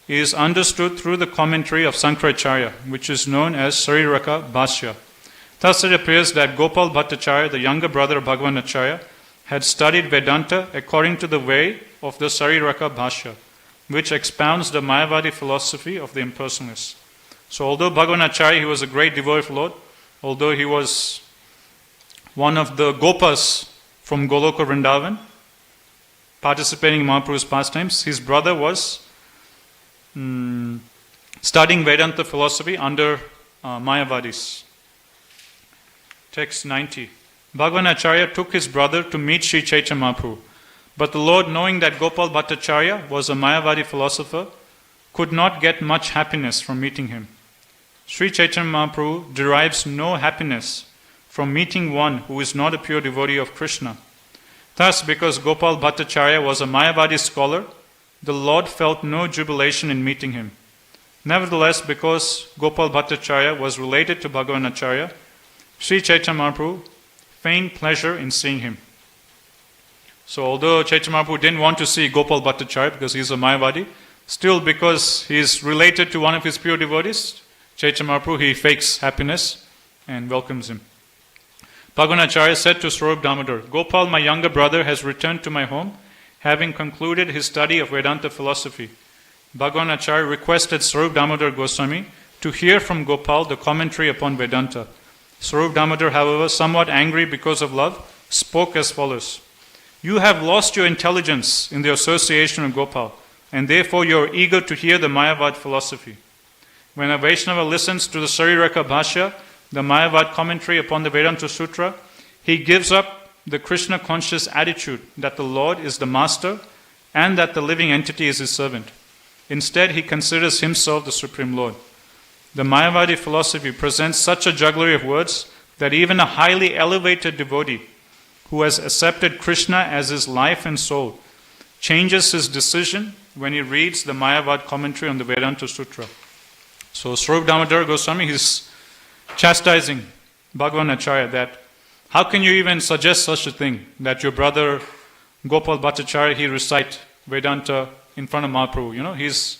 is understood through the commentary of Sankaracharya, which is known as Sariraka Bhashya. Thus it appears that Gopal Bhattacharya, the younger brother of Bhagavan Acharya, had studied Vedanta according to the way of the Sariraka Bhashya, which expounds the Mayavadi philosophy of the impersonalists. So although Bhagavan Acharya, he was a great devotee of Lord, although he was one of the Gopas from Goloka Vrindavan, participating in Mahaprabhu's pastimes, his brother was studying Vedanta philosophy under Mayavadis. Text 90. Bhagavan Acharya took his brother to meet Sri Chaitanya Mahaprabhu, but the Lord, knowing that Gopal Bhattacharya was a Mayavadi philosopher, could not get much happiness from meeting him. Sri Chaitanya Mahaprabhu derives no happiness from meeting one who is not a pure devotee of Krishna. Thus, because Gopal Bhattacharya was a Mayavadi scholar, the Lord felt no jubilation in meeting him. Nevertheless, because Gopal Bhattacharya was related to Bhagavan Acharya, Sri Chaitanya Mahaprabhu feigned pleasure in seeing him. So although Chaitanya Mahaprabhu didn't want to see Gopal Bhattacharya because he's a Mayavadi, still because he's related to one of his pure devotees, Chaitanya Mahaprabhu, he fakes happiness and welcomes him. Bhagavan Acharya said to Swarup Damodar, Gopal, my younger brother, has returned to my home, having concluded his study of Vedanta philosophy. Bhagavan Acharya requested Swarup Damodar Goswami to hear from Gopal the commentary upon Vedanta. Swarup Damodar, however, somewhat angry because of love, spoke as follows. You have lost your intelligence in the association of Gopal, and therefore you are eager to hear the Mayavad philosophy. When a Vaishnava listens to the Sariraka Bhashya, the Mayavad commentary upon the Vedanta Sutra, he gives up the Krishna conscious attitude that the Lord is the master and that the living entity is his servant. Instead, he considers himself the Supreme Lord. The Mayavadi philosophy presents such a jugglery of words that even a highly elevated devotee who has accepted Krishna as his life and soul changes his decision when he reads the Mayavad commentary on the Vedanta Sutra. So Swarup Damodar Goswami is chastising Bhagavan Acharya that how can you even suggest such a thing that your brother Gopal Bhattacharya, he recite Vedanta in front of Mahaprabhu. You know, he's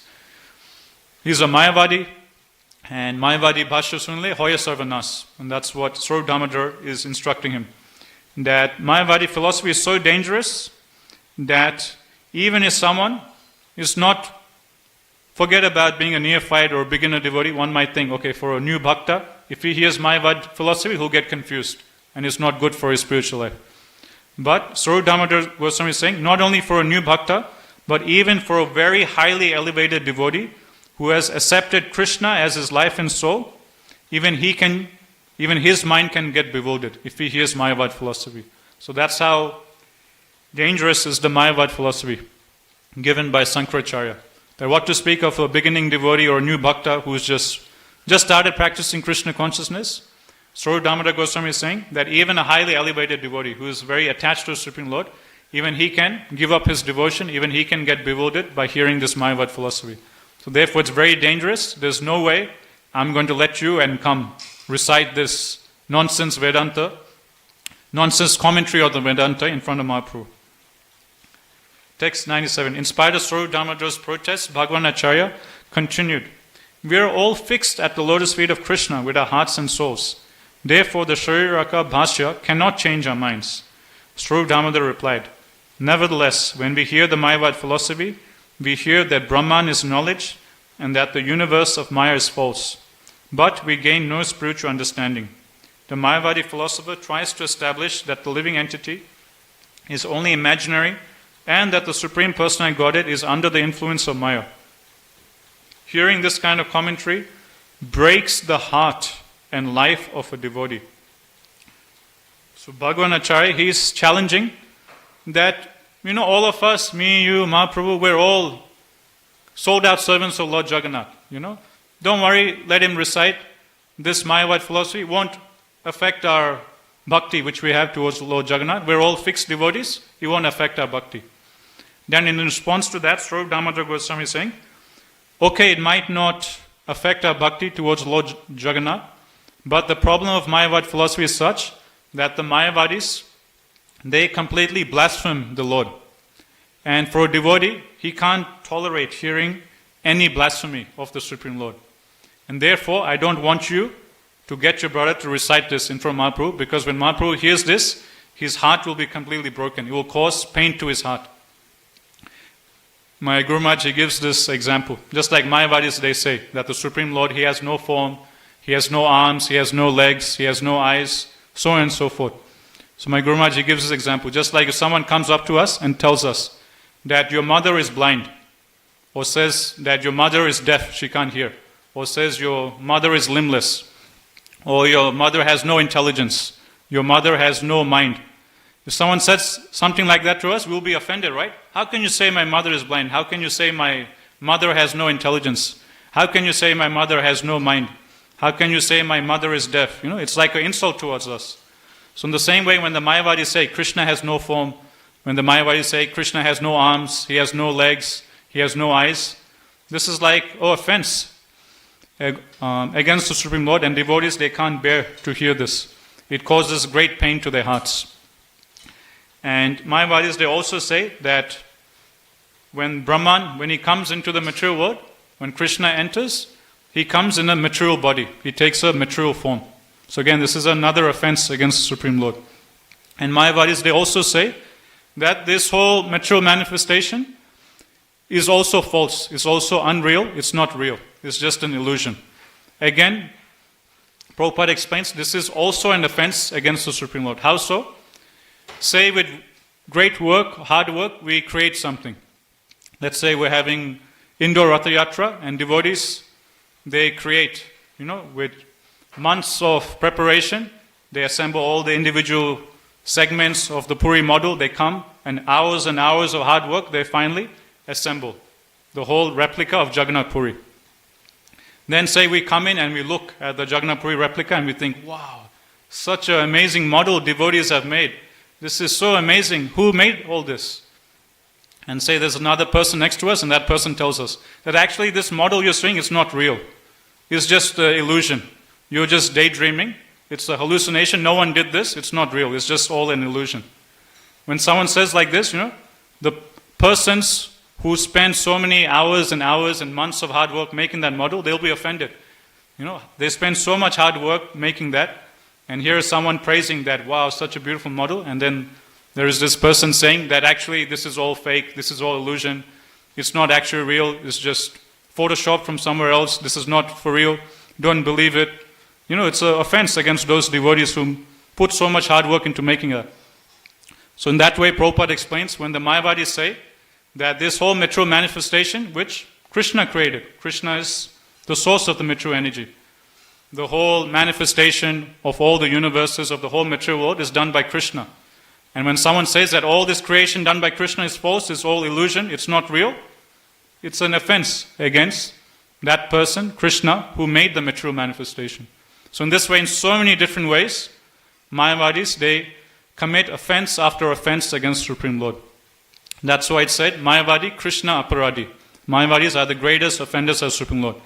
a Mayavadi, and Mayavadi Bhashya Sunle Hoya Sarvanas. And that's what Swarup Damodar is instructing him. That Mayavadi philosophy is so dangerous that even if someone is not, forget about being a neophyte or a beginner devotee, one might think, okay, for a new bhakta, if he hears Mayavad philosophy, he'll get confused and it's not good for his spiritual life. But Swarup Damodar Goswami is saying, not only for a new bhakta, but even for a very highly elevated devotee who has accepted Krishna as his life and soul, even his mind can get bewildered if he hears Mayavad philosophy. So that's how dangerous is the Mayavad philosophy given by Sankaracharya. That what to speak of a beginning devotee or a new bhakta who's just started practicing Krishna consciousness. Swarup Damodar Goswami is saying that even a highly elevated devotee who is very attached to the Supreme Lord, even he can give up his devotion, even he can get bewildered by hearing this Mayavad philosophy. So therefore it's very dangerous. There's no way I'm going to let you and come recite this nonsense Vedanta, nonsense commentary of the Vedanta in front of Mahaprabhu. Text 97. In spite of Swarup Damodar's protest, Bhagavan Acharya continued, we are all fixed at the lotus feet of Krishna with our hearts and souls. Therefore the Shariraka Bhashya cannot change our minds. Swarup Damodar replied, nevertheless, when we hear the Mayavad philosophy, we hear that Brahman is knowledge and that the universe of Maya is false. But we gain no spiritual understanding. The Mayavadi philosopher tries to establish that the living entity is only imaginary and that the Supreme Personality Godhead is under the influence of Maya. Hearing this kind of commentary breaks the heart and life of a devotee. So Bhagavan Acharya, he is challenging that, all of us, me, you, Mahaprabhu, we're all sold out servants of Lord Jagannath. Don't worry, let him recite this Mayavad philosophy. It won't affect our bhakti which we have towards Lord Jagannath. We're all fixed devotees. It won't affect our bhakti. Then in response to that, Swarup Damodar Goswami is saying, okay, it might not affect our bhakti towards Lord Jagannath, but the problem of Mayavad philosophy is such that the Mayavadis, they completely blaspheme the Lord. And for a devotee, he can't tolerate hearing any blasphemy of the Supreme Lord. And therefore, I don't want you to get your brother to recite this in front of Mahaprabhu, because when Mahaprabhu hears this, his heart will be completely broken. It will cause pain to his heart. my Guru Maharaj, he gives this example. Just like Mayavadis, they say that the Supreme Lord, he has no form, he has no arms, he has no legs, he has no eyes, so on and so forth. So my Guru Maharaj, he gives this example. Just like if someone comes up to us and tells us that your mother is blind, or says that your mother is deaf, she can't hear, or says your mother is limbless, or your mother has no intelligence, your mother has no mind. If someone says something like that to us, we'll be offended, right? How can you say my mother is blind? How can you say my mother has no intelligence? How can you say my mother has no mind? How can you say my mother is deaf? It's like an insult towards us. So in the same way, when the Mayavadis say Krishna has no form, when the Mayavadis say Krishna has no arms, he has no legs, he has no eyes, this is like offense against the Supreme Lord, and devotees, they can't bear to hear this. It causes great pain to their hearts. And Mayavadis, they also say that when Brahman, when he comes into the material world, when Krishna enters, he comes in a material body. He takes a material form. So again, this is another offense against the Supreme Lord. And Mayavadis, they also say that this whole material manifestation is also false. It's also unreal. It's not real. It's just an illusion. Again, Prabhupada explains this is also an offense against the Supreme Lord. How so? Say with great work, hard work, we create something. Let's say we're having indoor Ratha Yatra, and devotees, they create, with months of preparation, they assemble all the individual segments of the Puri model, they come, and hours of hard work, they finally assemble the whole replica of Jagannath Puri. Then say we come in and we look at the Jagannath Puri replica and we think, wow, such an amazing model devotees have made. This is so amazing. Who made all this? And say there's another person next to us, and that person tells us that actually this model you're seeing is not real. It's just an illusion. You're just daydreaming. It's a hallucination. No one did this. It's not real. It's just all an illusion. When someone says like this, the persons who spend so many hours and hours and months of hard work making that model, they'll be offended. They spend so much hard work making that, and here is someone praising that, wow, such a beautiful model, and then there is this person saying that actually this is all fake, this is all illusion, it's not actually real, it's just photoshopped from somewhere else, this is not for real, don't believe it. It's an offense against those devotees who put so much hard work into making that. So in that way, Prabhupada explains, when the Mayavadis say that this whole material manifestation, which Krishna created, Krishna is the source of the material energy. The whole manifestation of all the universes of the whole material world is done by Krishna. And when someone says that all this creation done by Krishna is false, it's all illusion, it's not real, it's an offense against that person, Krishna, who made the material manifestation. So in this way, in so many different ways, Mayavadis, they commit offense after offense against Supreme Lord. That's why it said, Mayavadi, Krishna, Aparadi. Mayavadis are the greatest offenders of Supreme Lord.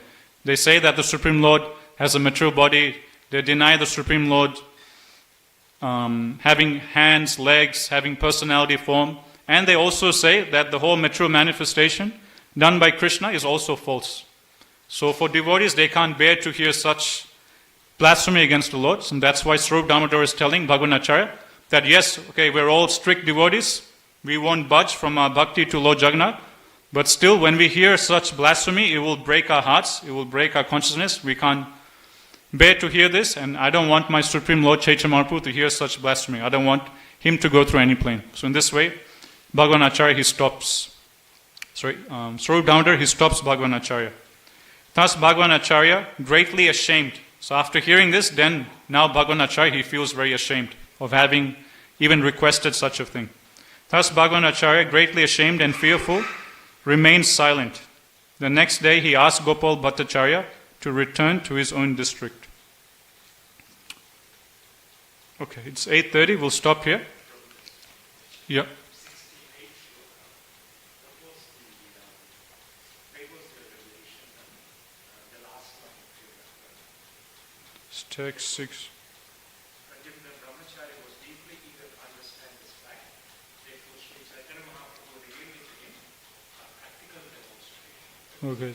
They say that the Supreme Lord has a material body. They deny the Supreme Lord having hands, legs, having personality, form. And they also say that the whole material manifestation done by Krishna is also false. So for devotees, they can't bear to hear such blasphemy against the Lord. And that's why Swarup Damodar is telling Bhagavan Acharya that yes, okay, we're all strict devotees. We won't budge from our bhakti to Lord Jagannath. But still, when we hear such blasphemy, it will break our hearts. It will break our consciousness. We can't bear to hear this, and I don't want my Supreme Lord Chaitanya Mahaprabhu to hear such blasphemy. I don't want him to go through any pain. So in this way, Bhagavan Acharya, he stops. Swarup Damodar, he stops Bhagavan Acharya. Thus Bhagavan Acharya, greatly ashamed. So after hearing this, then now Bhagavan Acharya, he feels very ashamed of having even requested such a thing. Thus Bhagavan Acharya, greatly ashamed and fearful, remains silent. The next day he asked Gopal Bhattacharya to return to his own district. Okay, it's 8:30, we'll stop here. Yeah. It's text 6. Brahmacari was deeply eager to understand this fact. Therefore, Sri Chaitanya Mahaprabhu revealed it to him, a practical demonstration. Okay.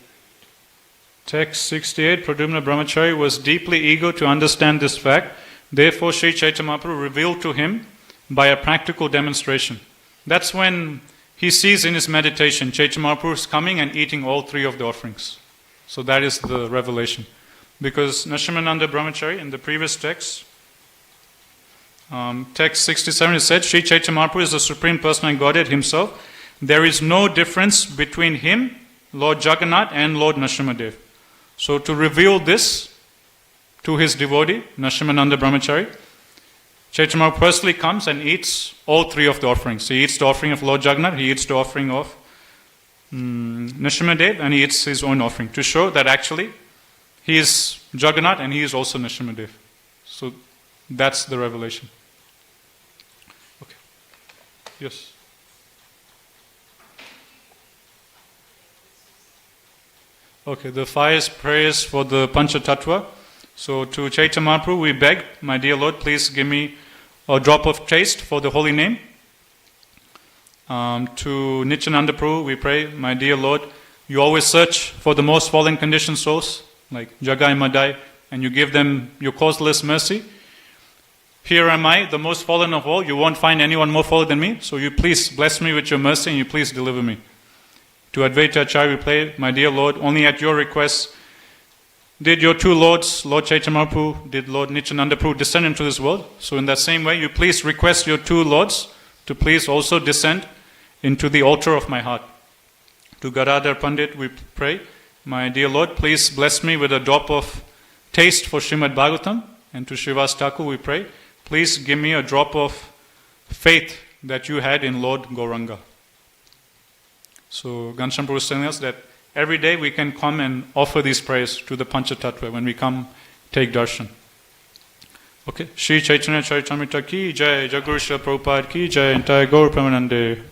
Text 68, Pradyumna Brahmacari was deeply eager to understand this fact. Therefore, Sri Chaitanya Mahaprabhu revealed to him by a practical demonstration. That's when he sees in his meditation Chaitanya Mahaprabhu is coming and eating all three of the offerings. So that is the revelation. Because Nrsimhananda Brahmacari in the previous text, text 67, it said, Sri Chaitanya Mahaprabhu is the Supreme Personality Godhead himself. There is no difference between him, Lord Jagannath, and Lord Nrsimhadev. So to reveal this to his devotee, Nrsimhananda Brahmacari, Chaitanya Mahaprabhu personally comes and eats all three of the offerings. He eats the offering of Lord Jagannath, he eats the offering of Nrsimhadev, and he eats his own offering to show that actually he is Jagannath and he is also Nrsimhadev. So that's the revelation. Okay. Yes. Okay, the 5 prayers for the Pancha Tatwa. So to Chaitanya Mahaprabhu we beg, my dear Lord, please give me a drop of taste for the holy name. To Nityananda Prabhu we pray, my dear Lord, you always search for the most fallen conditioned souls, like Jagai Madai, and you give them your causeless mercy. Here am I, the most fallen of all. You won't find anyone more fallen than me, so you please bless me with your mercy and you please deliver me. To Advaita Acharya we pray, my dear Lord, only at your request did your two lords, Lord Chaitanya Mahaprabhu, did Lord Nityananda Prabhu descend into this world. So in that same way, you please request your two lords to please also descend into the altar of my heart. To Raghava Pundit we pray, my dear Lord, please bless me with a drop of taste for Srimad Bhagavatam. And to Srivas Thakur we pray, please give me a drop of faith that you had in Lord Gauranga. So Ghanshyam Prabhu is telling us that every day we can come and offer these prayers to the Pancha Tatva when we come take darshan. Okay. Shri Caitanya Caritamrta ki jai, Jaguru Srila Prabhupada ki jai, entire Gaur Premanande.